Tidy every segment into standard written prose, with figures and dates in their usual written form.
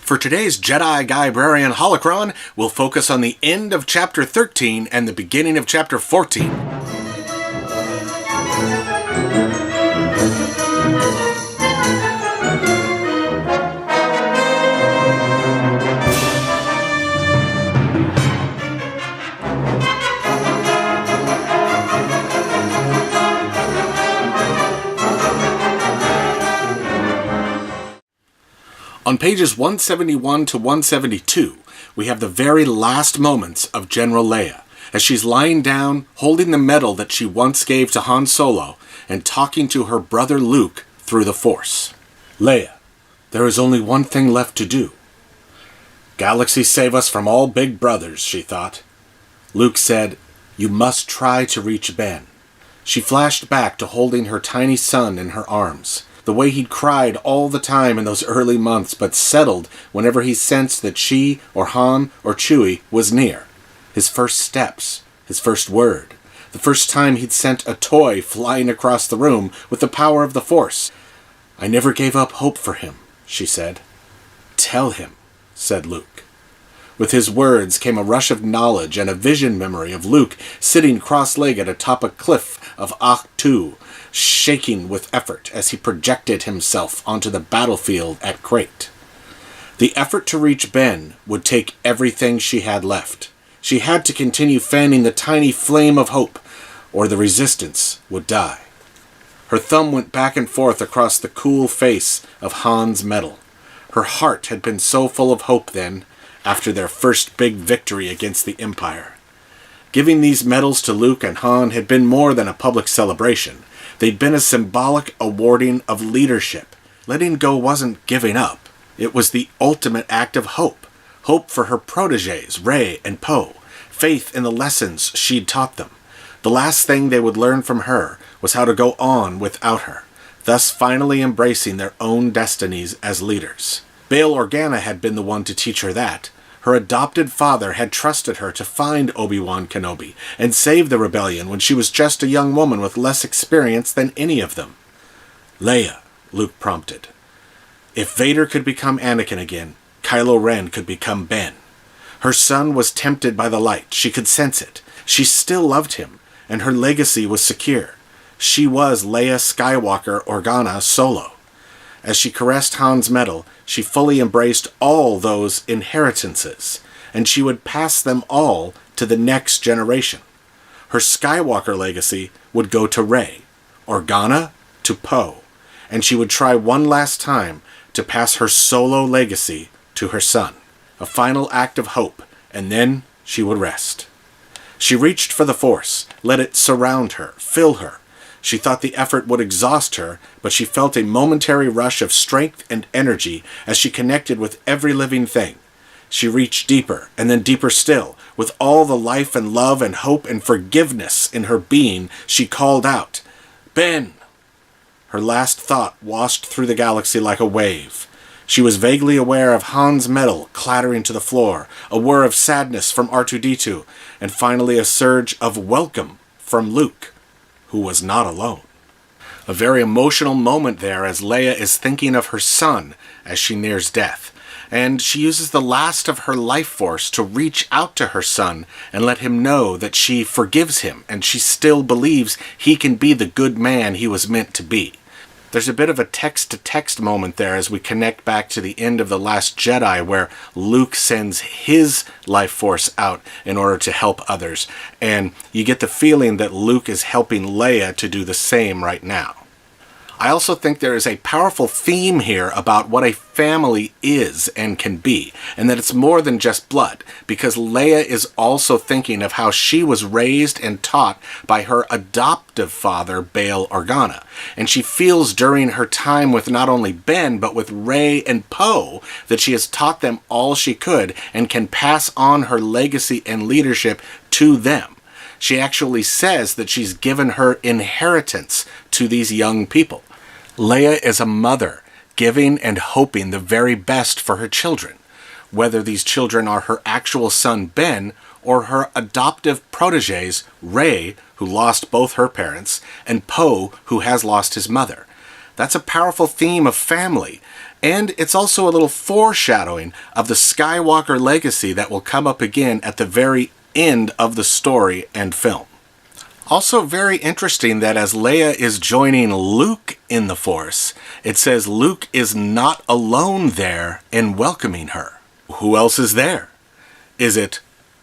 For today's Jedi Guybrarian Holocron, we'll focus on the end of Chapter 13 and the beginning of Chapter 14. On pages 171 to 172, we have the very last moments of General Leia, as she's lying down, holding the medal that she once gave to Han Solo, and talking to her brother Luke through the Force. Leia, there is only one thing left to do. Galaxy save us from all big brothers, she thought. Luke said, you must try to reach Ben. She flashed back to holding her tiny son in her arms. The way he'd cried all the time in those early months, but settled whenever he sensed that she, or Han, or Chewie was near. His first steps, his first word, the first time he'd sent a toy flying across the room with the power of the Force. I never gave up hope for him, she said. Tell him, said Luke. With his words came a rush of knowledge and a vision memory of Luke sitting cross-legged atop a cliff of Ahch-To, shaking with effort as he projected himself onto the battlefield at Crate. The effort to reach Ben would take everything she had left. She had to continue fanning the tiny flame of hope, or the resistance would die. Her thumb went back and forth across the cool face of Han's medal. Her heart had been so full of hope then, after their first big victory against the Empire. Giving these medals to Luke and Han had been more than a public celebration. They'd been a symbolic awarding of leadership. Letting go wasn't giving up. It was the ultimate act of hope. Hope for her protégés, Rey and Poe. Faith in the lessons she'd taught them. The last thing they would learn from her was how to go on without her, thus finally embracing their own destinies as leaders. Bail Organa had been the one to teach her that. Her adopted father had trusted her to find Obi-Wan Kenobi and save the rebellion when she was just a young woman with less experience than any of them. Leia, Luke prompted. If Vader could become Anakin again, Kylo Ren could become Ben. Her son was tempted by the light. She could sense it. She still loved him, and her legacy was secure. She was Leia Skywalker Organa Solo. As she caressed Han's medal, she fully embraced all those inheritances, and she would pass them all to the next generation. Her Skywalker legacy would go to Rey, Organa to Poe, and she would try one last time to pass her Solo legacy to her son. A final act of hope, and then she would rest. She reached for the Force, let it surround her, fill her. She thought the effort would exhaust her, but she felt a momentary rush of strength and energy as she connected with every living thing. She reached deeper, and then deeper still. With all the life and love and hope and forgiveness in her being, she called out, Ben! Her last thought washed through the galaxy like a wave. She was vaguely aware of Han's medal clattering to the floor, a whir of sadness from R2-D2, and finally a surge of welcome from Luke, who was not alone. A very emotional moment there as Leia is thinking of her son as she nears death, and she uses the last of her life force to reach out to her son and let him know that she forgives him and she still believes he can be the good man he was meant to be. There's a bit of a text-to-text moment there as we connect back to the end of The Last Jedi, where Luke sends his life force out in order to help others. And you get the feeling that Luke is helping Leia to do the same right now. I also think there is a powerful theme here about what a family is and can be, and that it's more than just blood, because Leia is also thinking of how she was raised and taught by her adoptive father, Bail Organa, and she feels during her time with not only Ben, but with Rey and Poe, that she has taught them all she could and can pass on her legacy and leadership to them. She actually says that she's given her inheritance to these young people. Leia is a mother, giving and hoping the very best for her children, whether these children are her actual son Ben or her adoptive protégés Rey, who lost both her parents, and Poe, who has lost his mother. That's a powerful theme of family, And it's also a little foreshadowing of the Skywalker legacy that will come up again at the very end of the story and film. Also very interesting that as Leia is joining Luke in the Force, it says Luke is not alone there in welcoming her. Who else is there? Is it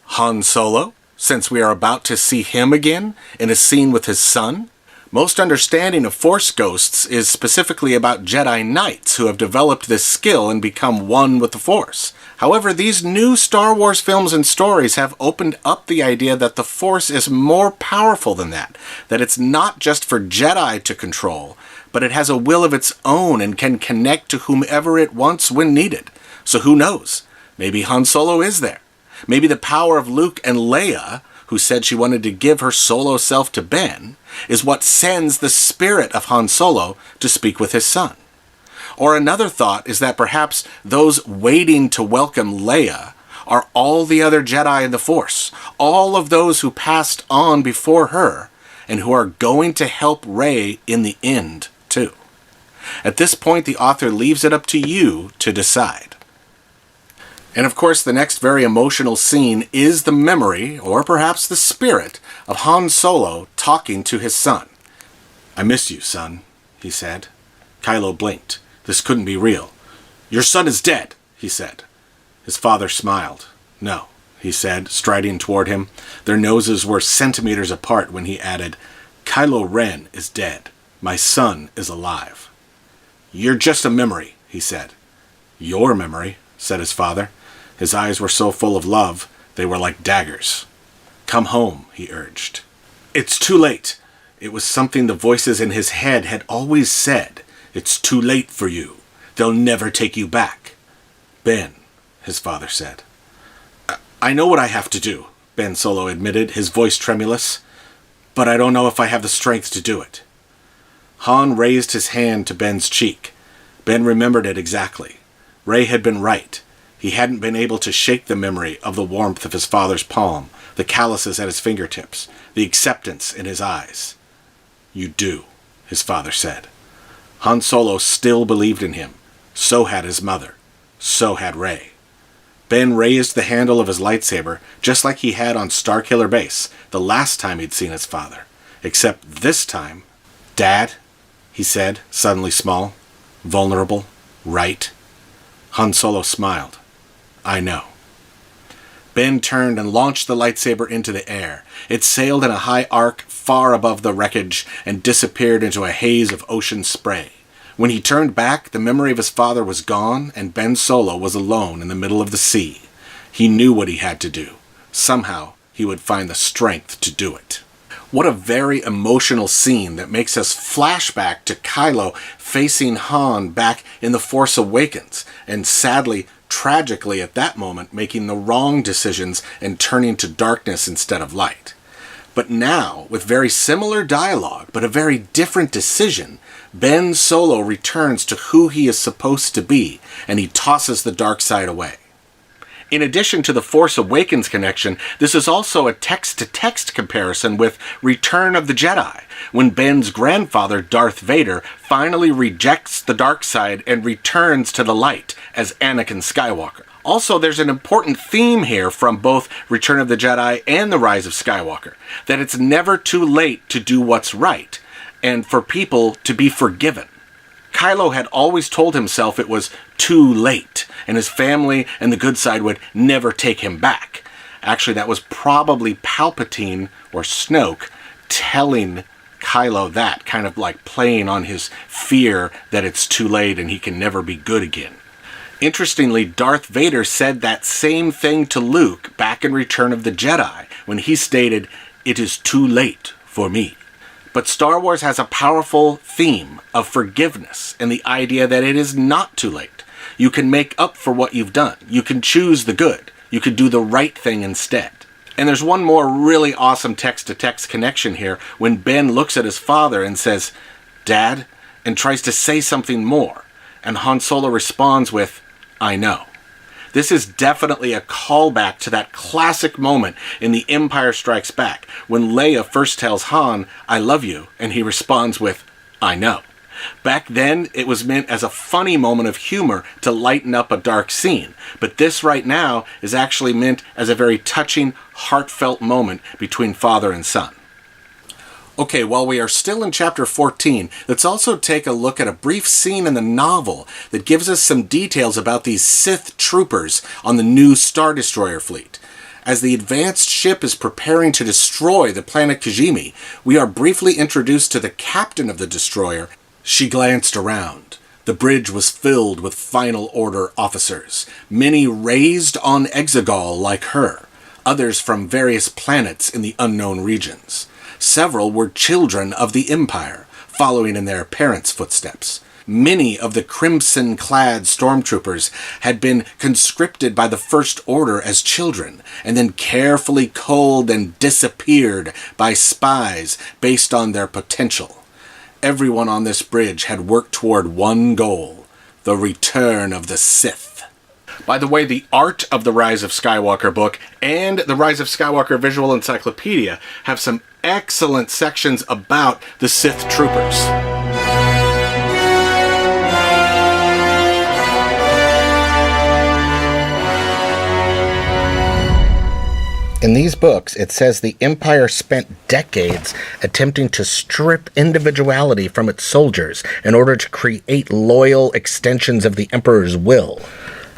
Han Solo, since we are about to see him again in a scene with his son? Most understanding of Force ghosts is specifically about Jedi Knights who have developed this skill and become one with the Force. However, these new Star Wars films and stories have opened up the idea that the Force is more powerful than that it's not just for Jedi to control, but it has a will of its own and can connect to whomever it wants when needed. So who knows? Maybe Han Solo is there. Maybe the power of Luke and Leia, who said she wanted to give her Solo self to Ben, is what sends the spirit of Han Solo to speak with his son. Or another thought is that perhaps those waiting to welcome Leia are all the other Jedi in the Force, all of those who passed on before her, and who are going to help Rey in the end, too. At this point, the author leaves it up to you to decide. And of course, the next very emotional scene is the memory, or perhaps the spirit, of Han Solo talking to his son. "I miss you, son," he said. Kylo blinked. This couldn't be real. "Your son is dead," he said. His father smiled. "No," he said, striding toward him. Their noses were centimeters apart when he added, "Kylo Ren is dead. My son is alive." "You're just a memory," he said. "Your memory," said his father. His eyes were so full of love, they were like daggers. "Come home," he urged. "It's too late." It was something the voices in his head had always said. "It's too late for you. They'll never take you back." "Ben," his father said. "I know what I have to do," Ben Solo admitted, his voice tremulous. "But I don't know if I have the strength to do it." Han raised his hand to Ben's cheek. Ben remembered it exactly. Rey had been right. He hadn't been able to shake the memory of the warmth of his father's palm, the calluses at his fingertips, the acceptance in his eyes. "You do," his father said. Han Solo still believed in him. So had his mother. So had Rey. Ben raised the handle of his lightsaber, just like he had on Starkiller Base, the last time he'd seen his father. Except this time, "Dad," he said, suddenly small, vulnerable, right. Han Solo smiled. "I know." Ben turned and launched the lightsaber into the air. It sailed in a high arc far above the wreckage and disappeared into a haze of ocean spray. When he turned back, the memory of his father was gone, and Ben Solo was alone in the middle of the sea. He knew what he had to do. Somehow, he would find the strength to do it. What a very emotional scene that makes us flashback to Kylo facing Han back in The Force Awakens, and sadly, tragically at that moment, making the wrong decisions and turning to darkness instead of light. But now, with very similar dialogue, but a very different decision, Ben Solo returns to who he is supposed to be, and he tosses the dark side away. In addition to the Force Awakens connection, this is also a text-to-text comparison with Return of the Jedi, when Ben's grandfather, Darth Vader, finally rejects the dark side and returns to the light as Anakin Skywalker. Also, there's an important theme here from both Return of the Jedi and The Rise of Skywalker, that it's never too late to do what's right, and for people to be forgiven. Kylo had always told himself it was too late, and his family and the good side would never take him back. Actually, that was probably Palpatine or Snoke telling Kylo that, kind of like playing on his fear that it's too late and he can never be good again. Interestingly, Darth Vader said that same thing to Luke back in Return of the Jedi, when he stated, "It is too late for me." But Star Wars has a powerful theme of forgiveness and the idea that it is not too late. You can make up for what you've done. You can choose the good. You can do the right thing instead. And there's one more really awesome text-to-text connection here when Ben looks at his father and says, "Dad," and tries to say something more. And Han Solo responds with, "I know." This is definitely a callback to that classic moment in The Empire Strikes Back, when Leia first tells Han, "I love you," and he responds with, "I know." Back then, it was meant as a funny moment of humor to lighten up a dark scene. But this right now is actually meant as a very touching, heartfelt moment between father and son. Okay, while we are still in chapter 14, let's also take a look at a brief scene in the novel that gives us some details about these Sith troopers on the new Star Destroyer fleet. As the advanced ship is preparing to destroy the planet Kijimi, we are briefly introduced to the captain of the destroyer. She glanced around. The bridge was filled with Final Order officers, many raised on Exegol like her, others from various planets in the unknown regions. Several were children of the Empire, following in their parents' footsteps. Many of the crimson-clad stormtroopers had been conscripted by the First Order as children, and then carefully culled and disappeared by spies based on their potential. Everyone on this bridge had worked toward one goal: the return of the Sith. By the way, the Art of the Rise of Skywalker book and the Rise of Skywalker Visual Encyclopedia have some excellent sections about the Sith troopers. In these books, it says the Empire spent decades attempting to strip individuality from its soldiers in order to create loyal extensions of the Emperor's will.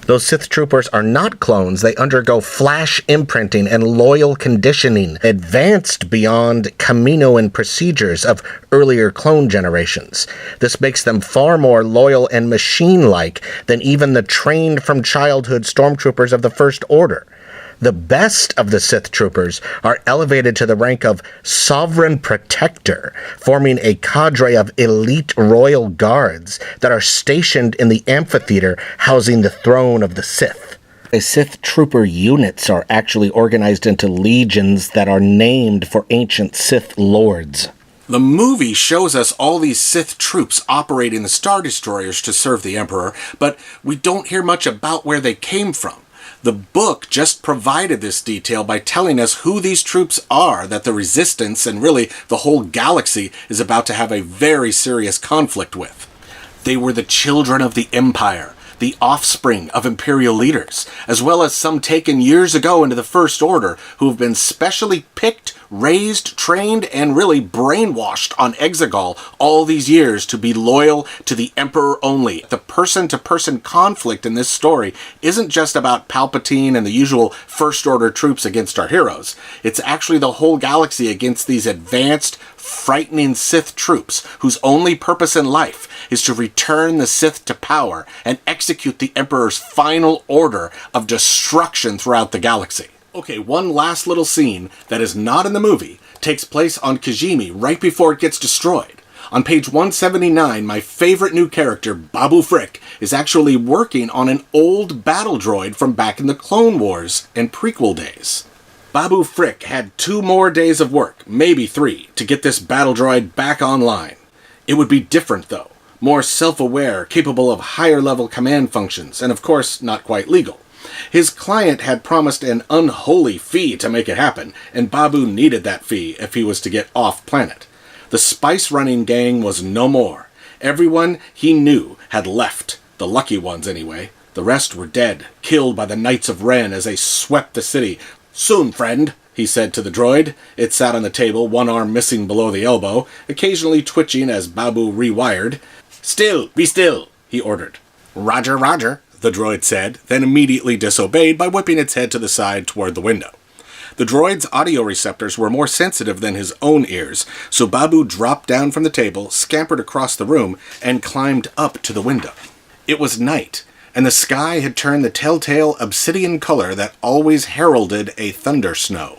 Those Sith troopers are not clones. They undergo flash imprinting and loyal conditioning, advanced beyond Kaminoan procedures of earlier clone generations. This makes them far more loyal and machine-like than even the trained from childhood stormtroopers of the First Order. The best of the Sith troopers are elevated to the rank of Sovereign Protector, forming a cadre of elite royal guards that are stationed in the amphitheater housing the throne of the Sith. The Sith trooper units are actually organized into legions that are named for ancient Sith lords. The movie shows us all these Sith troops operating the Star Destroyers to serve the Emperor, but we don't hear much about where they came from. The book just provided this detail by telling us who these troops are that the Resistance, and really the whole galaxy, is about to have a very serious conflict with. They were the children of the Empire, the offspring of Imperial leaders, as well as some taken years ago into the First Order who have been specially picked, raised, trained, and really brainwashed on Exegol all these years to be loyal to the Emperor only. The person-to-person conflict in this story isn't just about Palpatine and the usual First Order troops against our heroes. It's actually the whole galaxy against these advanced, frightening Sith troops whose only purpose in life is to return the Sith to power and execute the Emperor's final order of destruction throughout the galaxy. Okay, one last little scene that is not in the movie takes place on Kijimi right before it gets destroyed. On page 179, my favorite new character, Babu Frick, is actually working on an old battle droid from back in the Clone Wars and prequel days. Babu Frick had 2 more days of work, maybe 3, to get this battle droid back online. It would be different though, more self-aware, capable of higher-level command functions, and of course, not quite legal. His client had promised an unholy fee to make it happen, and Babu needed that fee if he was to get off-planet. The spice-running gang was no more. Everyone he knew had left, the lucky ones anyway. The rest were dead, killed by the Knights of Ren as they swept the city. "Soon, friend," he said to the droid. It sat on the table, one arm missing below the elbow, occasionally twitching as Babu rewired. "Still, be still," he ordered. "Roger, roger," the droid said, then immediately disobeyed by whipping its head to the side toward the window. The droid's audio receptors were more sensitive than his own ears, so Babu dropped down from the table, scampered across the room, and climbed up to the window. It was night, and the sky had turned the telltale obsidian color that always heralded a thunder snow.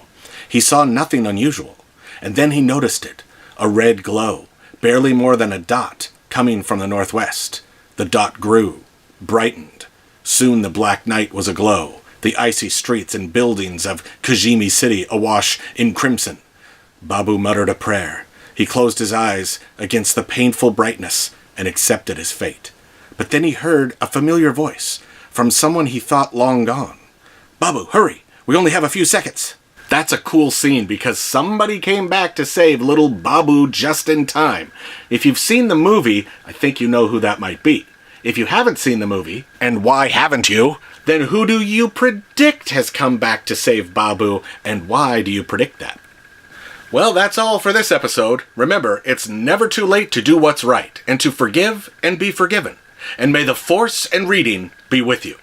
He saw nothing unusual, and then he noticed it, a red glow, barely more than a dot, coming from the northwest. The dot grew, brightened. Soon the black night was aglow, the icy streets and buildings of Kijimi City awash in crimson. Babu muttered a prayer. He closed his eyes against the painful brightness and accepted his fate. But then he heard a familiar voice from someone he thought long gone. "Babu, hurry! We only have a few seconds." That's a cool scene because somebody came back to save little Babu just in time. If you've seen the movie, I think you know who that might be. If you haven't seen the movie, and why haven't you, then who do you predict has come back to save Babu, and why do you predict that? Well, that's all for this episode. Remember, it's never too late to do what's right, and to forgive and be forgiven. And may the Force and reading be with you.